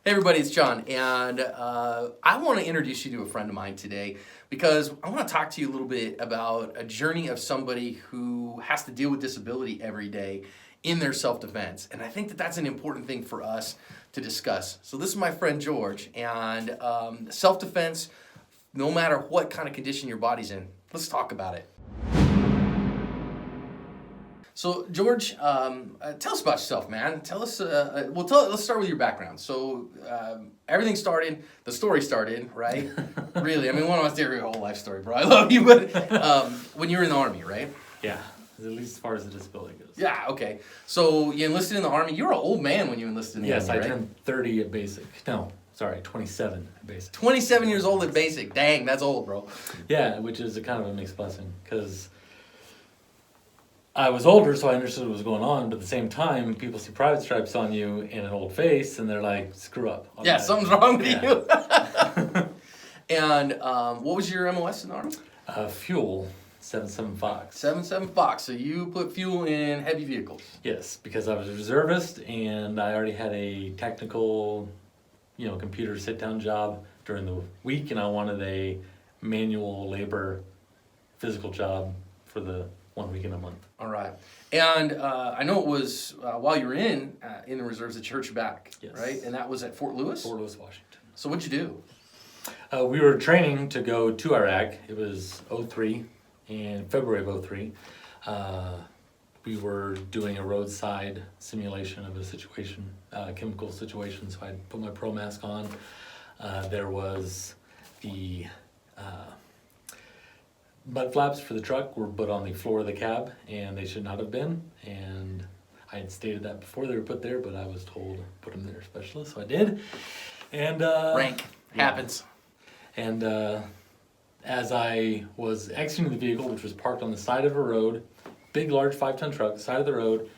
Hey everybody, it's John, and I want to introduce you to a friend of mine today because I want to talk to you a little bit about a journey of somebody who has to deal with disability every day in their self-defense, and I think that that's an important thing for us to discuss. So this is my friend George, and self-defense, no matter what kind of condition your body's in, let's talk about it. So George, tell us about yourself, man. Tell us. Let's start with your background. So everything started. The story started, right? Really, I mean, one of us did your whole life story, bro. I love you, but when you were in the Army, right? Yeah, at least as far as the disability goes. Yeah. Okay. So you enlisted in the Army. You were an old man when you enlisted in the Army, right? Yes, I turned 30 at basic. No, sorry, 27 at basic. 27 years old at basic. Dang, that's old, bro. Yeah, which is a kind of a mixed blessing because I was older, so I understood what was going on, but at the same time, people see private stripes on you in an old face, and they're like, screw up. Yeah, something's wrong with you. And what was your MOS in the Army? Fuel, 77 Fox. 77 Fox. So you put fuel in heavy vehicles. Yes, because I was a reservist, and I already had a technical, computer sit-down job during the week, and I wanted a manual labor physical job for the 1 week in a month. All right. And I know it was while you were in the reserves that you hurt your back, yes. Right? And that was at Fort Lewis? Fort Lewis, Washington. So what'd you do? We were training to go to Iraq. It was 2003, in February of 2003. We were doing a roadside simulation of a situation, chemical situation, so I put my pro mask on. There was the mud flaps for the truck were put on the floor of the cab, and they should not have been. And I had stated that before they were put there, but I was told put them there specially, so I did. And rank happens. And as I was exiting the vehicle, which was parked on the side of a road, big, large 5-ton truck, side of the road,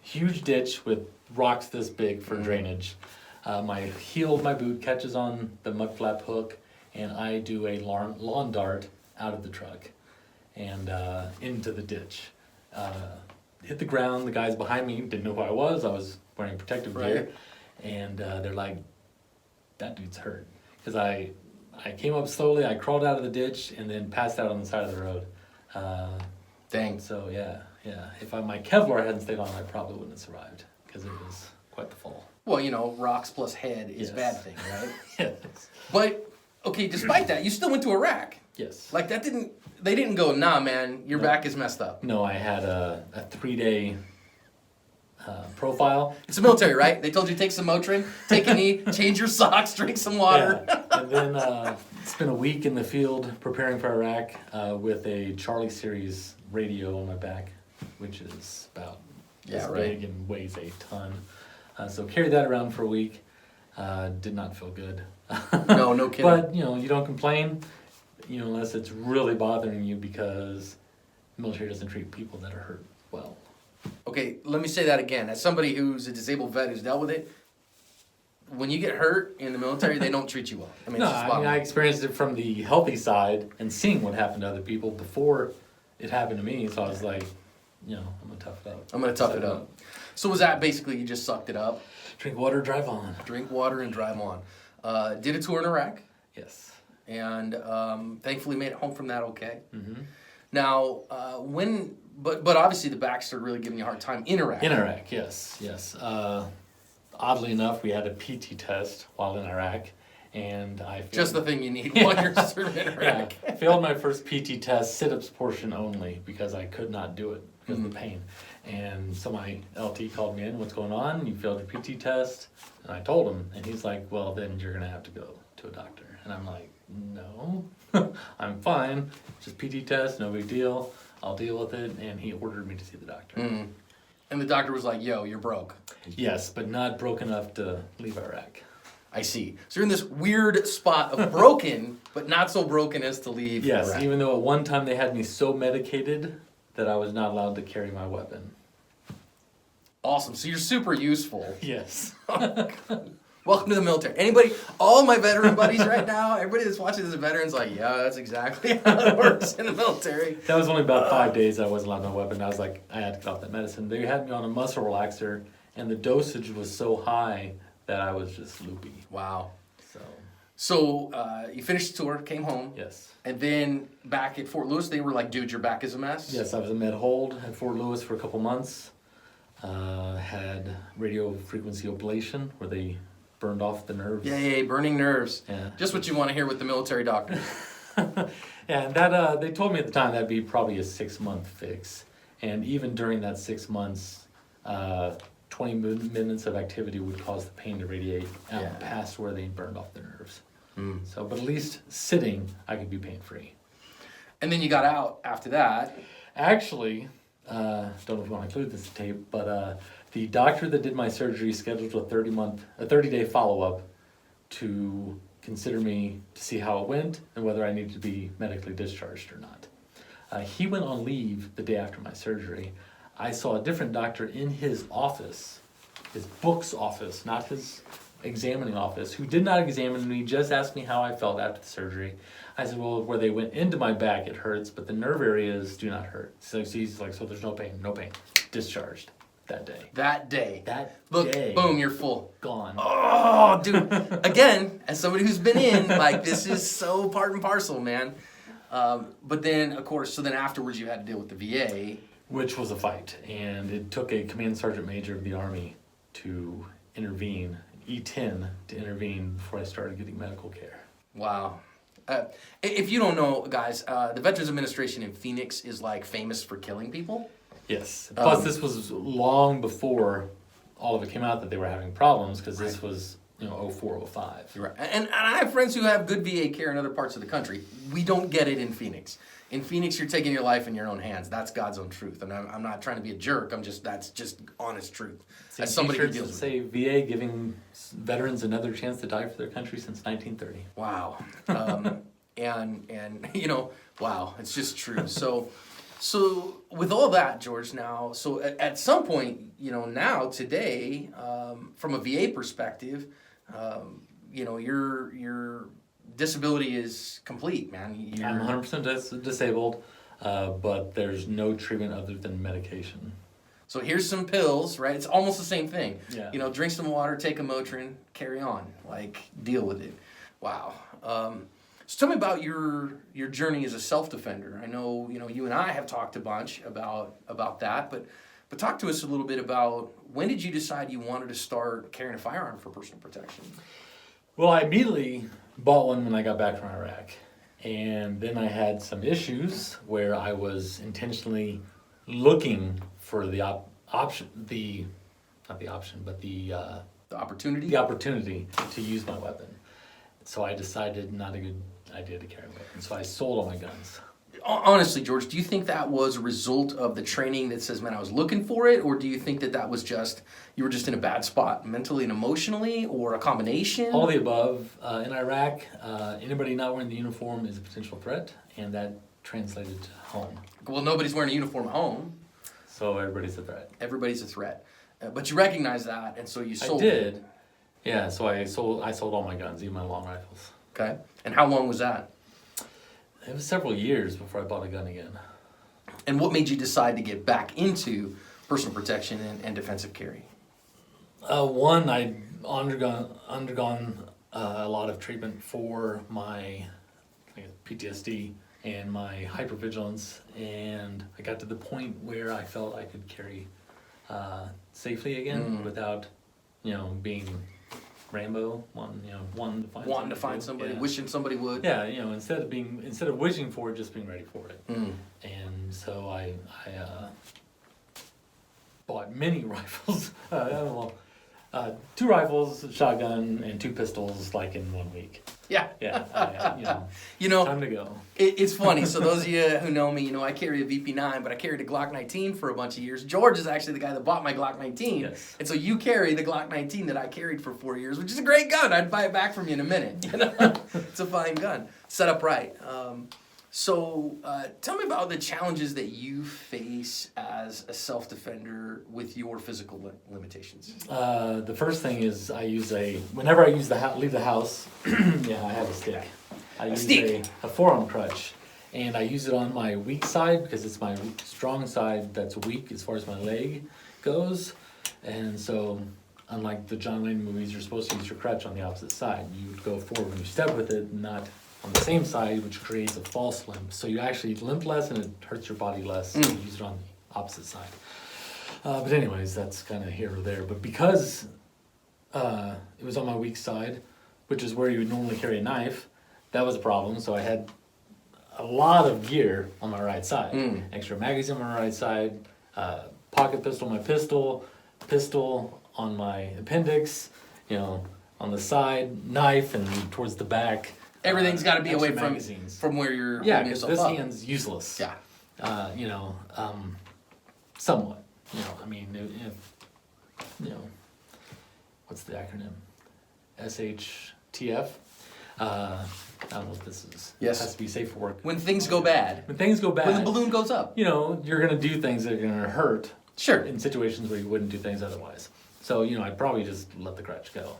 huge ditch with rocks this big for drainage. My heel of my boot catches on the mud flap hook, and I do a lawn dart out of the truck and into the ditch. Hit the ground. The guys behind me didn't know who I was wearing protective gear, and they're like, that dude's hurt. Because I came up slowly, I crawled out of the ditch, and then passed out on the side of the road. Dang. So yeah. If my Kevlar hadn't stayed on, I probably wouldn't have survived, because it was quite the fall. Well, rocks plus head is a bad thing, right? Yes. But, okay, despite that, you still went to Iraq. Yes. Like, they didn't go, nah, man, your back is messed up. No, I had a 3-day profile. It's the military, right? They told you take some Motrin, take a knee, change your socks, drink some water. Yeah. And then spent a week in the field preparing for Iraq with a Charlie Series radio on my back, which is about this big and weighs a ton. So carried that around for a week. Did not feel good. No kidding. But, you don't complain, unless it's really bothering you, because the military doesn't treat people that are hurt well. Okay, let me say that again. As somebody who's a disabled vet who's dealt with it, when you get hurt in the military, they don't treat you well. I mean, I experienced it from the healthy side and seeing what happened to other people before it happened to me. So I was like, I'm going to tough it up. I'm going to tough it up. So was that basically you just sucked it up? Drink water, drive on. Drink water and drive on. Did a tour in Iraq. Yes. And thankfully made it home from that okay. Mm-hmm. Now, but obviously the back started really giving you a hard time in Iraq. In Iraq, yes. Oddly enough, we had a PT test while in Iraq, and I failed. Just the thing you need while you're serving in Iraq. Yeah. Failed my first PT test, sit-ups portion only, because I could not do it because of the pain. And so my LT called me in, what's going on? You failed your PT test. And I told him, and he's like, well, then you're going to have to go to a doctor. And I'm like, no, I'm fine. Just PT test, no big deal. I'll deal with it. And he ordered me to see the doctor. Mm. And the doctor was like, yo, you're broke. Yes, but not broke enough to leave Iraq. I see. So you're in this weird spot of broken, but not so broken as to leave Yes, Iraq. even though at one time they had me so medicated that I was not allowed to carry my weapon. Awesome. So you're super useful. Yes. Welcome to the military. All my veteran buddies right now, everybody that's watching this is a veteran's like, yeah, that's exactly how it works in the military. That was only about 5 days I wasn't allowed my weapon. I was like, I had to get off that medicine. They had me on a muscle relaxer, and the dosage was so high that I was just loopy. Wow. So, So you finished the tour, came home, yes. and then back at Fort Lewis, they were like, "Dude, your back is a mess." Yes, I was a med hold at Fort Lewis for a couple months. Had radio frequency ablation where they burned off the nerves. Yay, burning nerves. Yeah. Just what you want to hear with the military doctor. And that they told me at the time that'd be probably a 6-month fix. And even during that 6 months, 20 minutes of activity would cause the pain to radiate out Yeah. past where they burned off the nerves. Mm. So, but at least sitting, I could be pain-free. And then you got out after that. Actually, don't know if you want to include this tape, but the doctor that did my surgery scheduled a 30-day follow-up to consider me to see how it went and whether I needed to be medically discharged or not. He went on leave the day after my surgery. I saw a different doctor in his office, his book's office, not his examining office, who did not examine me, just asked me how I felt after the surgery. I said, well, where they went into my back, it hurts, but the nerve areas do not hurt. So he's like, so there's no pain, discharged that day. That day. Look, Boom, you're full. Gone. Oh, dude. Again, as somebody who's been in, like, this is so part and parcel, man. But then, of course, so then afterwards you had to deal with the VA. Which was a fight, and it took a command sergeant major of the Army to intervene, E10 to intervene before I started getting medical care. Wow. If you don't know, guys, the Veterans Administration in Phoenix is like famous for killing people. Yes. Plus, this was long before all of it came out that they were having problems, because this was 04, 05. You're right. And I have friends who have good VA care in other parts of the country. We don't get it in Phoenix. In Phoenix, you're taking your life in your own hands. That's God's own truth. And I'm not trying to be a jerk. That's just honest truth. Seen As somebody who t-shirts deals that with it. say VA giving veterans another chance to die for their country since 1930. Wow. And wow, it's just true. So with all that, George, now, so at some point, now today, from a VA perspective, your disability is complete, man. I'm 100% disabled, but there's no treatment other than medication. So here's some pills, right? It's almost the same thing. Yeah. Drink some water, take a Motrin, carry on, deal with it. Wow. So tell me about your journey as a self-defender. I know, you and I have talked a bunch about that, but talk to us a little bit about when did you decide you wanted to start carrying a firearm for personal protection? Well, I immediately bought one when I got back from Iraq. And then I had some issues where I was intentionally looking for the opportunity The opportunity to use my weapon. So I decided not a good idea to carry a weapon. So I sold all my guns. Honestly, George, do you think that was a result of the training that says, man, I was looking for it? Or do you think that was just, you were just in a bad spot mentally and emotionally, or a combination? All the above. In Iraq, anybody not wearing the uniform is a potential threat, and that translated to home. Well, nobody's wearing a uniform at home. So everybody's a threat. Everybody's a threat. But you recognize that, and so you sold I did. it. Yeah, so I sold all my guns, even my long rifles. Okay. And how long was that? It was several years before I bought a gun again. And what made you decide to get back into personal protection and defensive carry? One, I'd undergone a lot of treatment for my PTSD and my hypervigilance, and I got to the point where I felt I could carry safely again without, being Rambo, wanting to find somebody, yeah. Wishing somebody would. Yeah, instead of wishing for it, just being ready for it. And so I bought many rifles. 2 rifles, a shotgun, and 2 pistols, in 1 week. Yeah. Yeah. Time to go. It's funny. So those of you who know me, I carry a VP9, but I carried a Glock 19 for a bunch of years. George is actually the guy that bought my Glock 19. Yes. And so you carry the Glock 19 that I carried for 4 years, which is a great gun. I'd buy it back from you in a minute. It's a fine gun. Set up right. So tell me about the challenges that you face as a self-defender with your physical limitations. The first thing is whenever I leave the house, I have a stick. I use a forearm crutch, and I use it on my weak side because it's my strong side that's weak as far as my leg goes. And so unlike the John Wayne movies, you're supposed to use your crutch on the opposite side. You go forward when you step with it, not on the same side, which creates a false limp. So you actually limp less and it hurts your body less if you use it on the opposite side. But anyways, that's kind of here or there. But because it was on my weak side, which is where you would normally carry a knife, that was a problem. So I had a lot of gear on my right side. Extra magazine on my right side, pocket pistol on my pistol on my appendix, on the side, knife, and towards the back. Everything's got to be away magazines. From where you're Yeah, because this hand's useless. Yeah. Somewhat. What's the acronym? SHTF? I don't know what this is. Yes. It has to be safe for work. When things go bad. When things go bad. When the balloon goes up. You're going to do things that are going to hurt. Sure. In situations where you wouldn't do things otherwise. So, I'd probably just let the crutch go.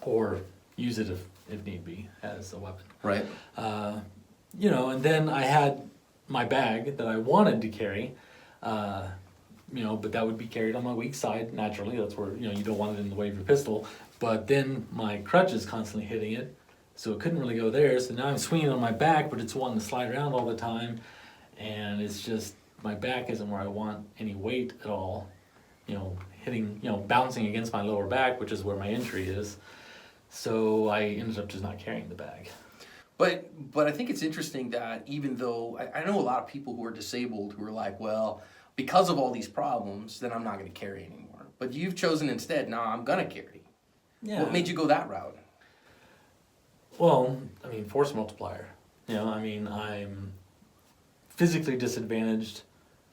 Or use it if need be as a weapon. Right. And then I had my bag that I wanted to carry, but that would be carried on my weak side, naturally. That's where, you don't want it in the way of your pistol. But then my crutch is constantly hitting it, so it couldn't really go there. So now I'm swinging on my back, but it's wanting to slide around all the time. And it's just, my back isn't where I want any weight at all, hitting, bouncing against my lower back, which is where my injury is. So I ended up just not carrying the bag. But I think it's interesting that even though, I know a lot of people who are disabled who are like, well, because of all these problems, then I'm not going to carry anymore. But you've chosen instead, no, I'm going to carry. Yeah. What made you go that route? Well, force multiplier. I'm physically disadvantaged,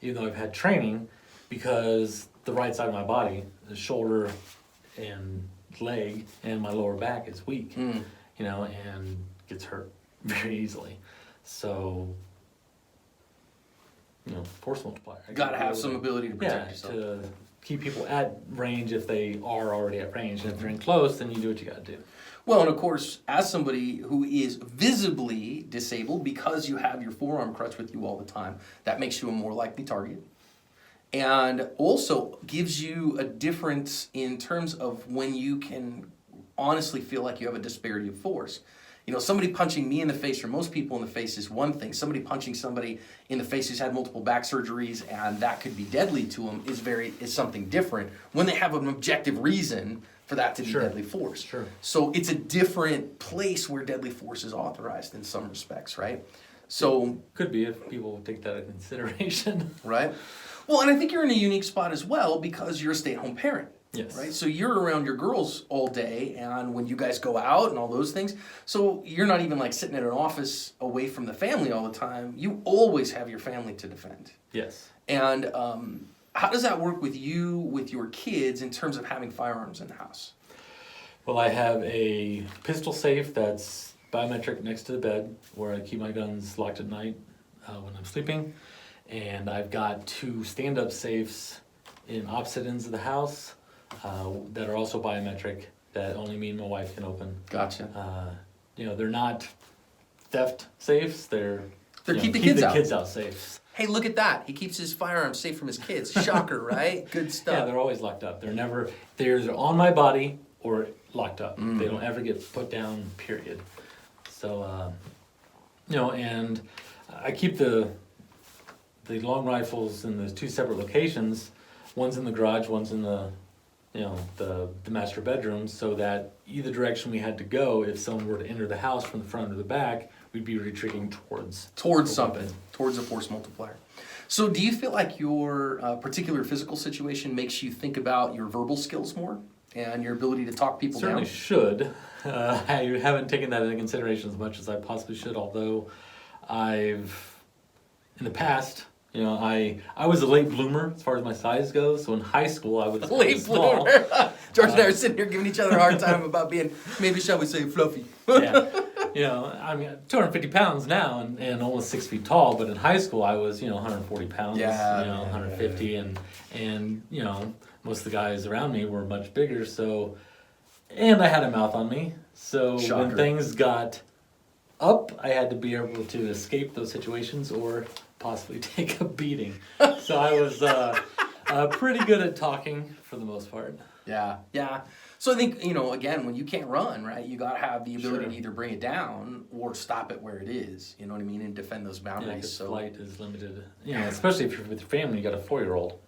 even though I've had training, because the right side of my body, the shoulder and leg and my lower back is weak, and gets hurt very easily. So, force multiplier. Got to have some ability to protect yourself. To keep people at range if they are already at range. And if they're in close, then you do what you got to do. Well, and of course, as somebody who is visibly disabled, because you have your forearm crutch with you all the time, that makes you a more likely target. And also gives you a difference in terms of when you can honestly feel like you have a disparity of force. Somebody punching me in the face or most people in the face is one thing. Somebody punching somebody in the face who's had multiple back surgeries and that could be deadly to them is something different when they have an objective reason for that to be deadly force. Sure. So it's a different place where deadly force is authorized in some respects, right? So could be if people take that into consideration. Right. Well, and I think you're in a unique spot as well because you're a stay-at-home parent. Yes. Right? So you're around your girls all day and when you guys go out and all those things. So you're not even like sitting in an office away from the family all the time. You always have your family to defend. Yes. And how does that work with you, with your kids, in terms of having firearms in the house? Well, I have a pistol safe that's biometric next to the bed where I keep my guns locked at night when I'm sleeping. And I've got 2 stand-up safes in opposite ends of the house that are also biometric that only me and my wife can open. Gotcha. They're not theft safes. They're keep the kids out safes. Hey, look at that. He keeps his firearms safe from his kids. Shocker, right? Good stuff. Yeah, they're always locked up. They're either on my body or locked up. They don't ever get put down, period. So, and I keep the long rifles in the 2 separate locations. One's in the garage, one's in the master bedroom, so that either direction we had to go, if someone were to enter the house from the front or the back, we'd be retreating towards something, towards a force multiplier. So do you feel like your particular physical situation makes you think about your verbal skills more and your ability to talk people Certainly down? Should. I haven't taken that into consideration as much as I possibly should, although I've, in the past, I was a late bloomer as far as my size goes. So in high school, I was late small. bloomer. George and I are sitting here giving each other a hard time about being, maybe shall we say, fluffy. Yeah. 250 pounds now and almost 6 feet tall. But in high school, I was, 140 pounds, 150. And most of the guys around me were much bigger. So, and I had a mouth on me. So Shocker. When things got up, I had to be able to escape those situations or possibly take a beating. So I was pretty good at talking for the most part. Yeah. So I think, again, when you can't run, right, you got to have the ability Sure. to either bring it down or stop it where it is, you know what I mean, and defend those Yeah, boundaries. 'cause So flight is limited. Especially if you're with your family, you got a 4-year-old.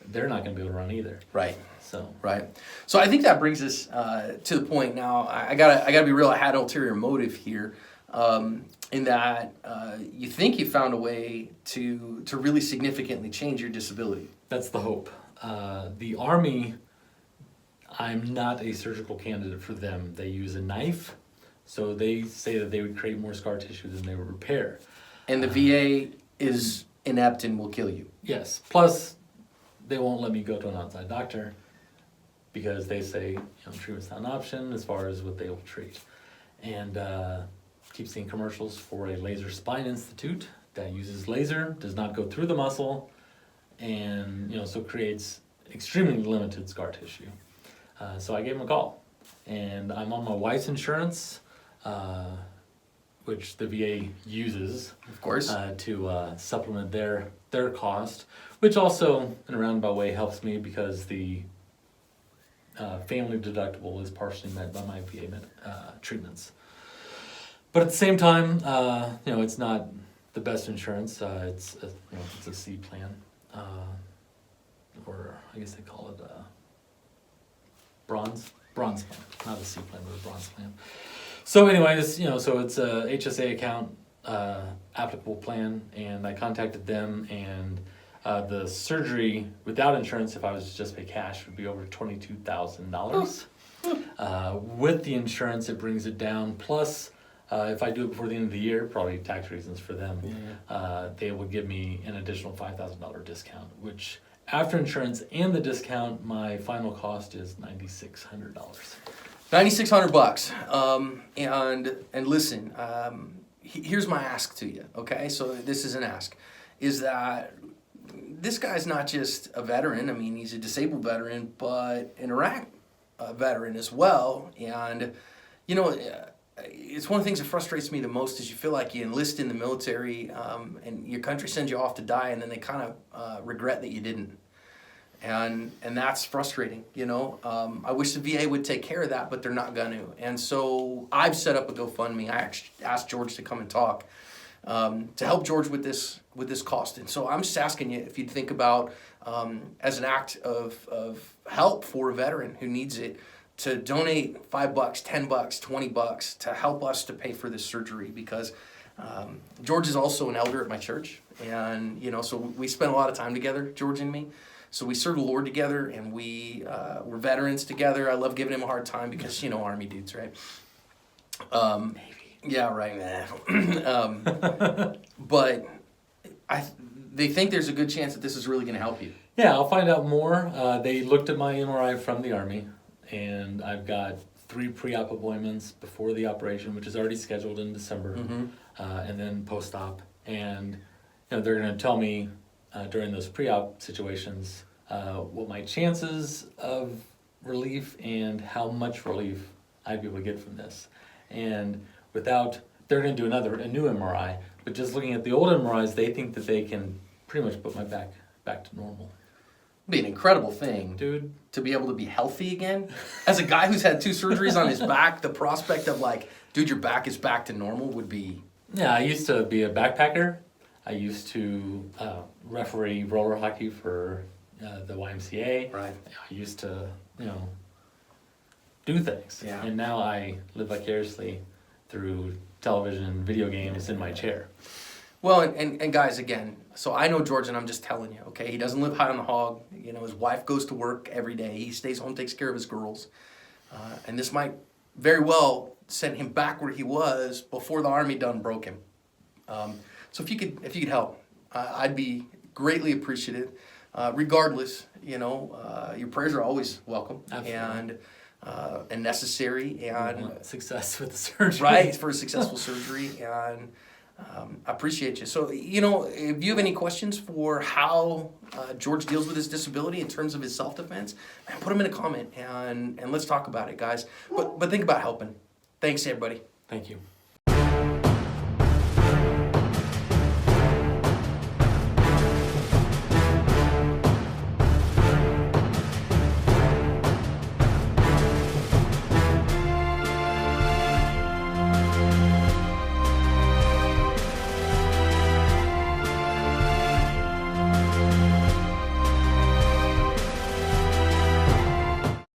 They're not going to be able to run either. Right. So Right. So I think that brings us to the point now. I gotta be real. I had ulterior motive here, in that you think you found a way to really significantly change your disability. that's the hope. The Army, I'm not a surgical candidate for them. They use a knife, so they say that they would create more scar tissue than they would repair. And the VA is inept and will kill you. Yes. Plus, they won't let me go to an outside doctor because they say treatment's not an option as far as what they will treat. And keep seeing commercials for a laser spine institute that uses laser, does not go through the muscle, and so creates extremely limited scar tissue. So I gave him a call, and I'm on my wife's insurance, which the VA uses, Of course. to supplement their cost, which also in a roundabout way helps me because the family deductible is partially met by my VA treatments. But at the same time, it's not the best insurance. It's a C plan, or I guess they call it bronze plan, not a C plan, but a bronze plan. So anyways, so it's a HSA account applicable plan, and I contacted them, and the surgery without insurance, if I was to just pay cash, would be over $22,000. With the insurance, it brings it down. Plus, if I do it before the end of the year, probably tax reasons for them, they would give me an additional $5,000 discount, which after insurance and the discount, my final cost is $9,600. $9,600. And listen, here's my ask to you. Okay, so this is an ask, is that this guy's not just a veteran. I mean, he's a disabled veteran, but an Iraq veteran as well. And it's one of the things that frustrates me the most is you feel like you enlist in the military, and your country sends you off to die, and then they kind of regret that you didn't. And that's frustrating, I wish the VA would take care of that, but they're not going to. And so I've set up a GoFundMe. I actually asked George to come and talk, to help George with this cost. And so I'm just asking you if you'd think about, as an act of help for a veteran who needs it, to donate $5, $10, $20 to help us to pay for this surgery, because George is also an elder at my church, and so we spend a lot of time together, George and me. So we serve the Lord together, and we're veterans together. I love giving him a hard time because Army dudes, right? Maybe. Yeah, right, man. But they think there's a good chance that this is really going to help you. Yeah, I'll find out more. They looked at my MRI from the Army, and I've got 3 pre-op appointments before the operation, which is already scheduled in December, and then post-op. And they're going to tell me during those pre-op situations what my chances of relief and how much relief I'd be able to get from this. And they're going to do a new MRI, but just looking at the old MRIs, they think that they can pretty much put my back to normal. It'd be an incredible thing, Dude, to be able to be healthy again. As a guy who's had 2 surgeries on his back, the prospect of your back is back to normal would be... Yeah, I used to be a backpacker. I used to referee roller hockey for the YMCA. Right. I used to, do things. Yeah. And now I live vicariously through television and video games in my chair. Well, and guys, again, so I know George, and I'm just telling you, okay? He doesn't live high on the hog. His wife goes to work every day. He stays home, takes care of his girls. And this might very well send him back where he was before the Army done broke him. So if you could help, I'd be greatly appreciative. Regardless, your prayers are always welcome. Absolutely. And necessary, and Success with the surgery. right, for a successful surgery, and I appreciate you. So, if you have any questions for how George deals with his disability in terms of his self-defense, man, put them in a comment, and let's talk about it, guys. But think about helping. Thanks, everybody. Thank you.